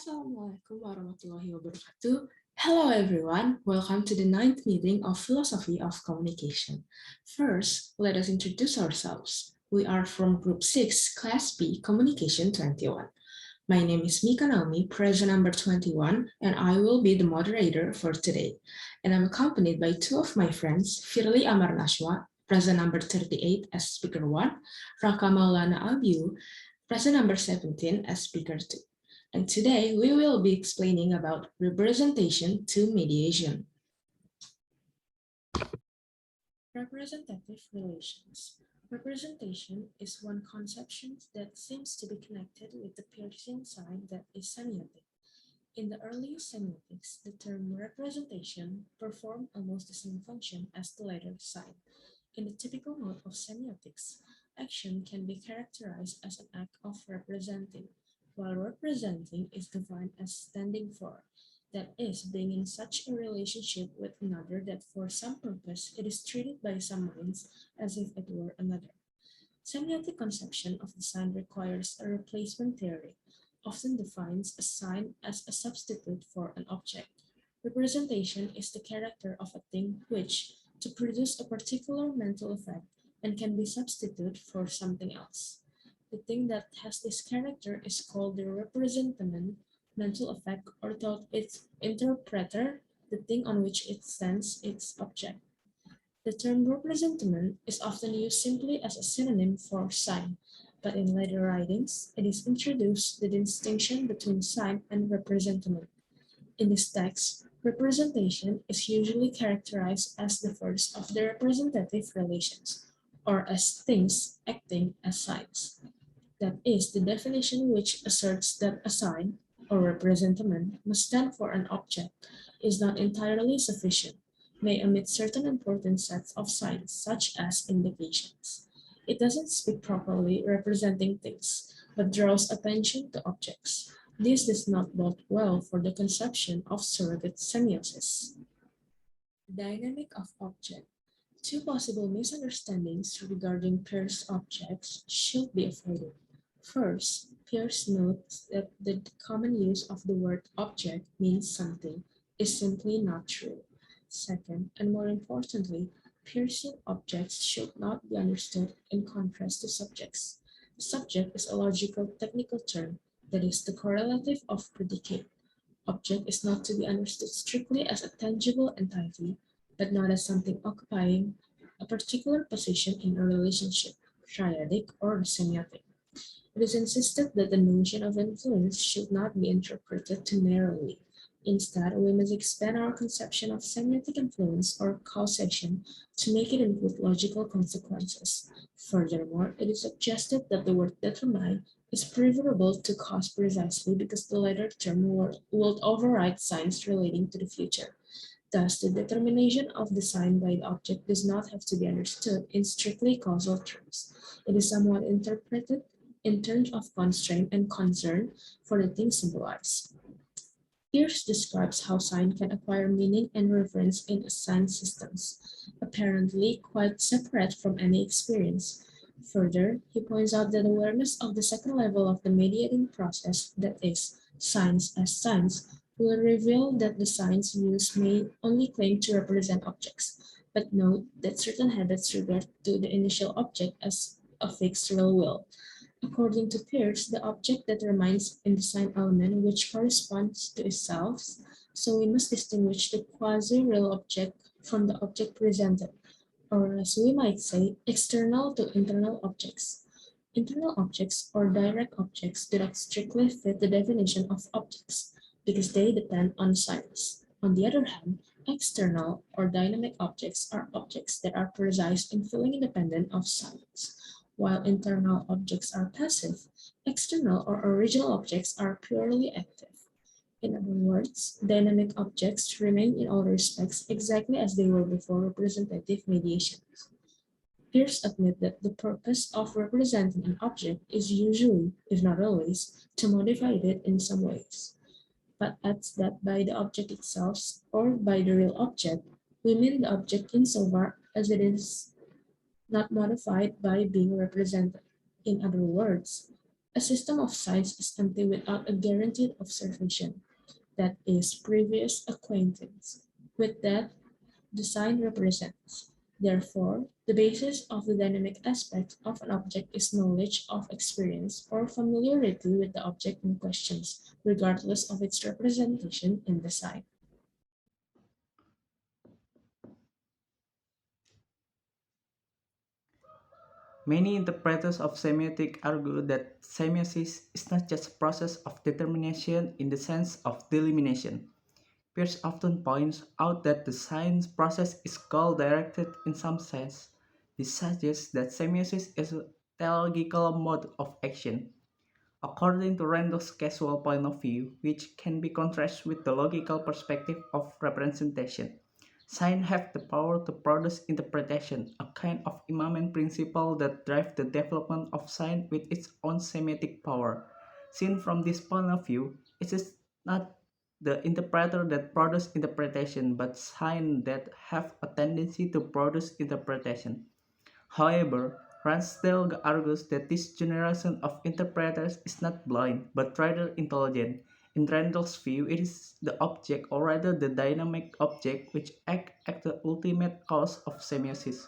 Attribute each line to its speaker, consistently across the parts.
Speaker 1: Assalamualaikum warahmatullahi wabarakatuh. Hello everyone, welcome to the ninth meeting of Philosophy of Communication. First, let us introduce ourselves. We are from Group 6, Class B, Communication 21. My name is Mika Naomi, present number 21, and I will be the moderator for today. And I'm accompanied by two of my friends, Firly Amar Nashwa, present number 38 as speaker 1, Raka Maulana Abiu, present number 17 as speaker 2. And today we will be explaining about representation to mediation. Representative relations. Representation is one conception that seems to be connected with the Peircean sign that is semiotic. In the earliest semiotics, the term representation performed almost the same function as the letter sign. In the typical mode of semiotics, action can be characterized as an act of representing, while representing is defined as standing for, that is, being in such a relationship with another that for some purpose it is treated by some minds as if it were another. Semiotic conception of the sign requires a replacement theory, often defines a sign as a substitute for an object. Representation is the character of a thing which, to produce a particular mental effect, and can be substituted for something else. The thing that has this character is called the representament, mental effect, or thought its interpreter, the thing on which it stands, its object. The term representament is often used simply as a synonym for sign, but in later writings, it is introduced the distinction between sign and representament. In this text, representation is usually characterized as the first of the representative relations, or as things acting as signs. That is the definition which asserts that a sign, or representament, must stand for an object, is not entirely sufficient, may omit certain important sets of signs, such as indications. It doesn't speak properly representing things, but draws attention to objects. This does not bode well for the conception of surrogate semiosis. Dynamic of object. Two possible misunderstandings regarding Peirce objects should be avoided. First, Peirce notes that the common use of the word object means something is simply not true. Second, and more importantly, Peircean objects should not be understood in contrast to subjects. Subject is a logical technical term that is the correlative of predicate. Object is not to be understood strictly as a tangible entity, but not as something occupying a particular position in a relationship, triadic or semiotic. It is insisted that the notion of influence should not be interpreted too narrowly. Instead, we must expand our conception of semiotic influence or causation to make it include logical consequences. Furthermore, it is suggested that the word determine is preferable to cause precisely because the latter term will override signs relating to the future. Thus, the determination of the sign by the object does not have to be understood in strictly causal terms. It is somewhat interpreted in terms of constraint and concern for the thing symbolized. Peirce describes how sign can acquire meaning and reference in assigned systems, apparently quite separate from any experience. Further, he points out that awareness of the second level of the mediating process, that is, signs as signs, will reveal that the signs used may only claim to represent objects, but note that certain habits regard to the initial object as a fixed real will. According to Peirce, the object determines in the sign element which corresponds to itself, so we must distinguish the quasi-real object from the object presented, or as we might say, external to internal objects. Internal objects or direct objects do not strictly fit the definition of objects because they depend on signs. On the other hand, external or dynamic objects are objects that are precise and fully independent of signs. While internal objects are passive, external or original objects are purely active. In other words, dynamic objects remain in all respects exactly as they were before representative mediation. Peirce admit that the purpose of representing an object is usually, if not always, to modify it in some ways, but adds that by the object itself or by the real object, we mean the object insofar as it is not modified by being represented. In other words, A system of signs is empty without a guaranteed observation, that is, previous acquaintance, with that the sign represents. Therefore, the basis of the dynamic aspect of an object is knowledge of experience or familiarity with the object in questions, regardless of its representation in the sign.
Speaker 2: Many interpreters of semiotics argue that semiosis is not just a process of determination in the sense of delimitation. Peirce often points out that the science process is goal-directed in some sense. This suggests that semiosis is a teleological mode of action. According to Randall's casual point of view, which can be contrasted with the logical perspective of representation, signs have the power to produce interpretation, a kind of immanent principle that drives the development of science with its own semantic power. Seen from this point of view, it is not the interpreter that produces interpretation, but signs that have a tendency to produce interpretation. However, Ransdell argues that this generation of interpreters is not blind, but rather intelligent. In Randall's view, it is the object, or rather the dynamic object, which acts as the ultimate cause of semiosis.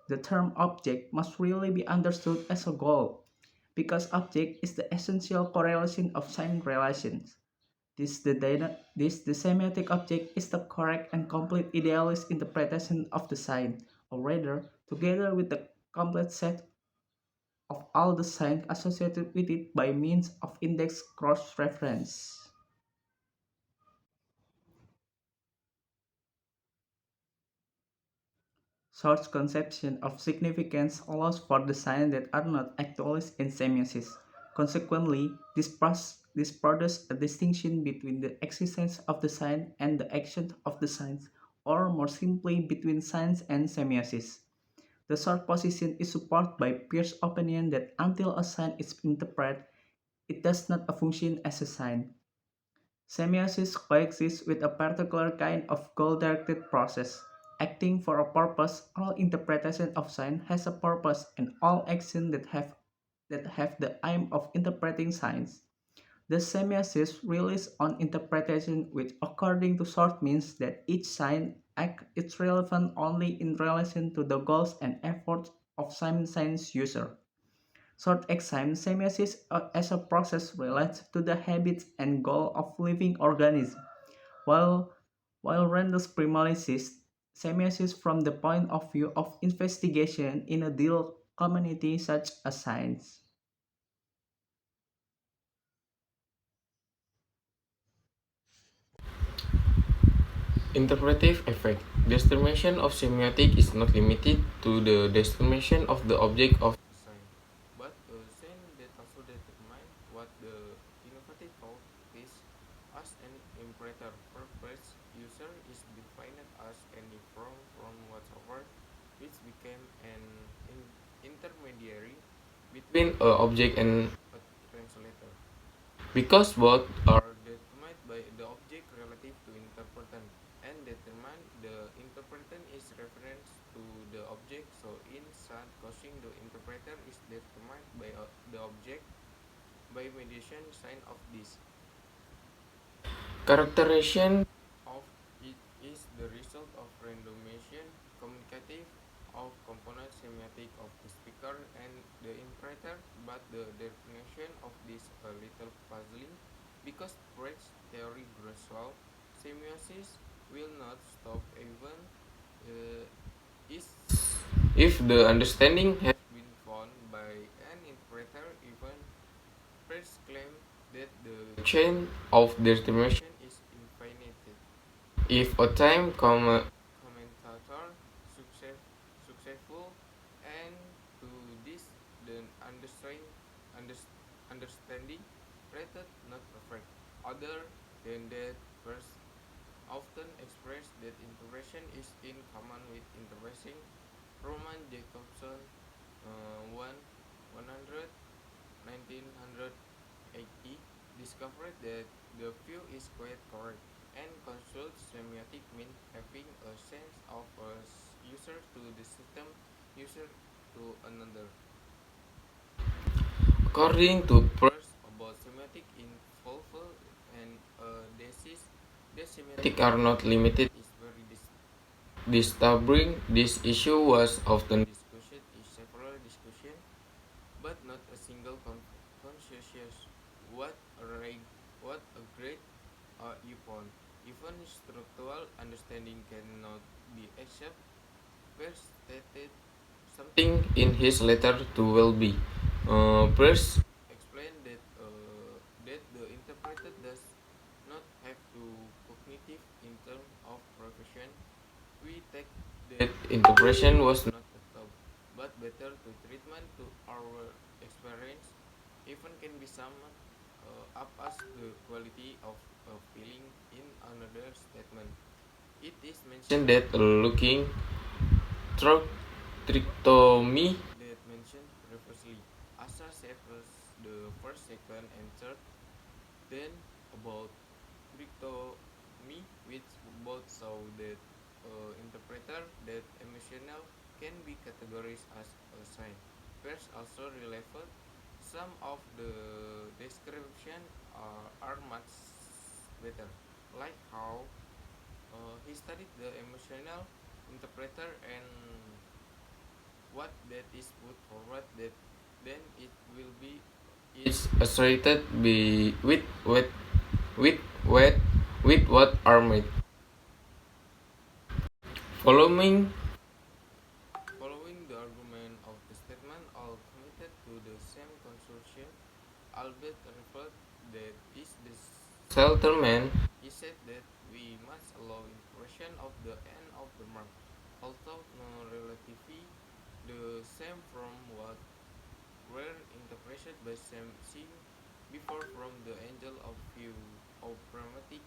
Speaker 2: The term object must really be understood as a goal, because object is the essential correlation of sign relations. The semiotic object is the correct and complete idealist interpretation of the sign, or rather, together with the complete set of all the signs associated with it by means of index cross-reference. Short's conception of significance allows for the signs that are not actualized in semiosis. Consequently, this produces a distinction between the existence of the sign and the action of the signs, or more simply, between signs and semiosis. The short position is supported by Peirce's opinion that until a sign is interpreted, it does not function as a sign. Semiosis coexists with a particular kind of goal-directed process. Acting for a purpose, all interpretation of sign has a purpose, and all actions that have the aim of interpreting signs. The semiosis relies on interpretation, which according to Short means that each sign act is relevant only in relation to the goals and efforts of some science user. Short exam semiosis as a process relates to the habits and goal of living organisms, while Randall's premises semiosis from the point of view of investigation in a deal community such as science.
Speaker 3: Interpretive effect. Destination of semiotic is not limited to the destination of the object of sign, but a sign that also determines what the innovative thought is as an imperator purpose user is defined as any from whatsoever which became an intermediary between a object and a translator. Because both are determined by the object relative to interpretant and determine the interpretant is reference to the object, so in such causing the interpreter is determined by the object by mediation sign of this. Characterization of it is the result of randomization communicative of component semiotic of the speaker and the interpreter, but the definition of this a little puzzling because Brecht's theory gradual semiosis will not stop even uh, is if the understanding has been found by an interpreter. Even Brecht claims that the chain of determination is infinite. If a time commentator success, successful and to this the understanding rated not perfect. Other than that, first often express that intervention is in common with intervention. Roman Jacobson 1 100 1980 discovered that the view is quite correct and consults semiotic mean having a sense of a user to the system, user to another. According to Peirce about semiotic in fulfil and thesis, the semiotic are not limited is very disturbing. This issue was often discussed in several discussions, but not a single consensus. What a what a great upon. Even structural understanding cannot be accepted. Peirce stated something in his letter to Welby. Peirce explained that the interpreter does not have to cognitive in terms of profession. We take that interpretation was not a top, but better to treatment to our experience. Even can be summed up as the quality of a feeling in another statement. It is mentioned that looking through trichotomy that mentioned previously. Asa separates the first, second, and third. Then about trichotomy, which both show that interpreter that emotional can be categorized as a sign. First, also relevant. Some of the description are much better, like how he studied the emotional interpreter and what that is put forward that then it will be is associated be with what with what are made following following the argument of the statement all committed to the same consortium. Albert referred that is the settlement. He said that we must allow impression of the end of the mark, although no relatively the same from what were interpreted by some seen before from the angle of view of pragmatic.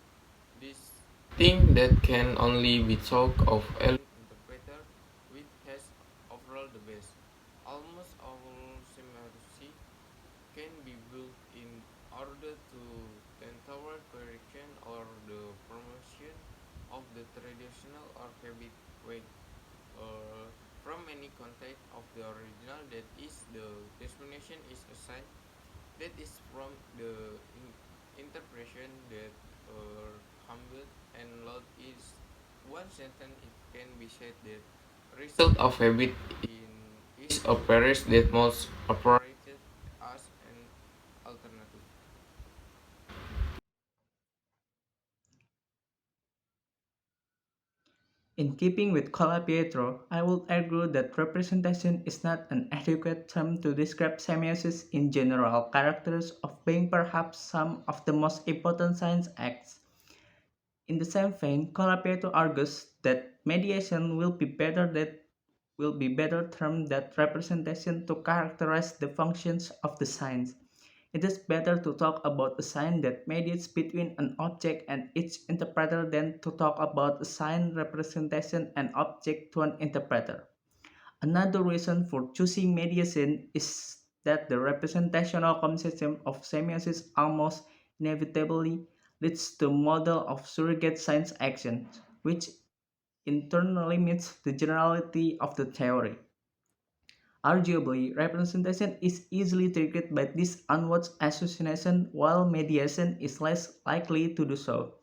Speaker 3: This thing that can only be talked of elite interpreter, which has overall the best. Almost all semiotics can be built in order to tend toward correction or the promotion of the traditional or habit way from any context of the original that is the destination is assigned that is from the interpretation that humble and loud is one sentence it can be said that result of habit in is a parish that most operated as an alternative.
Speaker 2: In keeping with Cola Pietro, I would argue that representation is not an adequate term to describe semiosis in general, characters of being perhaps some of the most important science acts. In the same vein, Cola Pietro argues that mediation will be better term than representation to characterize the functions of the science. It is better to talk about a sign that mediates between an object and its interpreter than to talk about a sign representation an object to an interpreter. Another reason for choosing mediation is that the representational conception of semiosis almost inevitably leads to a model of surrogate science actions, which in turn limits the generality of the theory. Arguably, representation is easily triggered by this onward association while mediation is less likely to do so.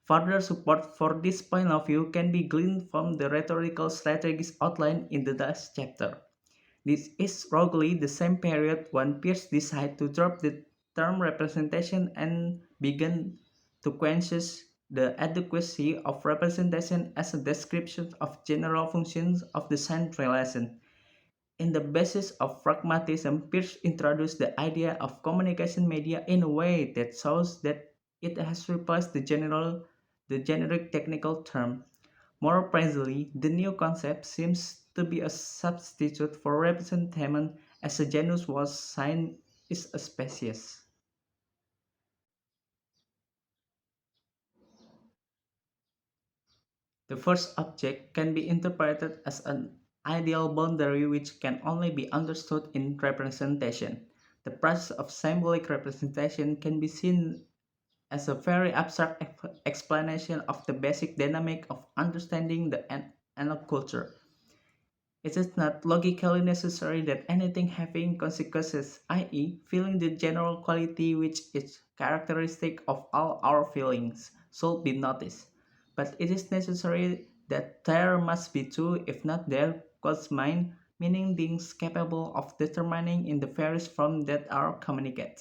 Speaker 2: Further support for this point of view can be gleaned from the rhetorical strategies outlined in the last chapter. This is roughly the same period when Peirce decided to drop the term representation and began to question the adequacy of representation as a description of general functions of the sign relation. In the basis of pragmatism, Peirce introduced the idea of communication media in a way that shows that it has replaced the generic technical term. More precisely, the new concept seems to be a substitute for representation as a genus was sign is a species. The first object can be interpreted as an ideal boundary which can only be understood in representation. The process of symbolic representation can be seen as a very abstract explanation of the basic dynamic of understanding the culture. It is not logically necessary that anything having consequences, i.e., feeling the general quality which is characteristic of all our feelings, should be noticed. But it is necessary that there must be two, if not there, cause mind, meaning things capable of determining in the various forms that are communicated.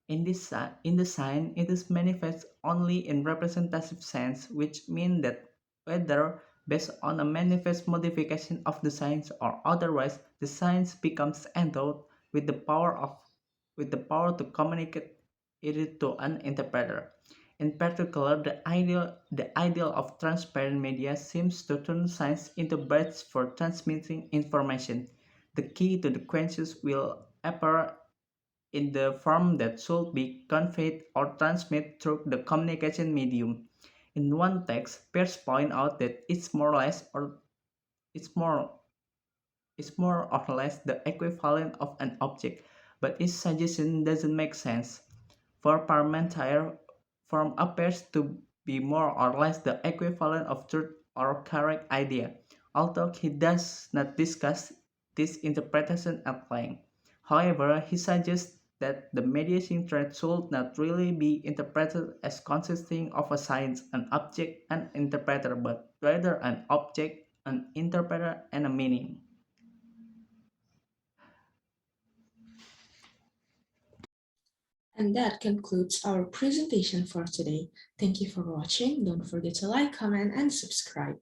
Speaker 2: In the sign, it is manifest only in representative sense, which means that whether based on a manifest modification of the signs or otherwise, the signs becomes endowed with the power to communicate it to an interpreter. In particular, the ideal of transparent media seems to turn signs into bridges for transmitting information. The key to the questions will appear in the form that should be conveyed or transmitted through the communication medium. In one text, Pierce points out that it's more is more or less the equivalent of an object, but his suggestion doesn't make sense. For Parmentier, form appears to be more or less the equivalent of truth or correct idea, although he does not discuss this interpretation at length. However, he suggests that the mediation thread should not really be interpreted as consisting of a science, an object, and interpreter, but rather an object, an interpreter, and a meaning.
Speaker 1: And that concludes our presentation for today. Thank you for watching. Don't forget to like, comment, and subscribe.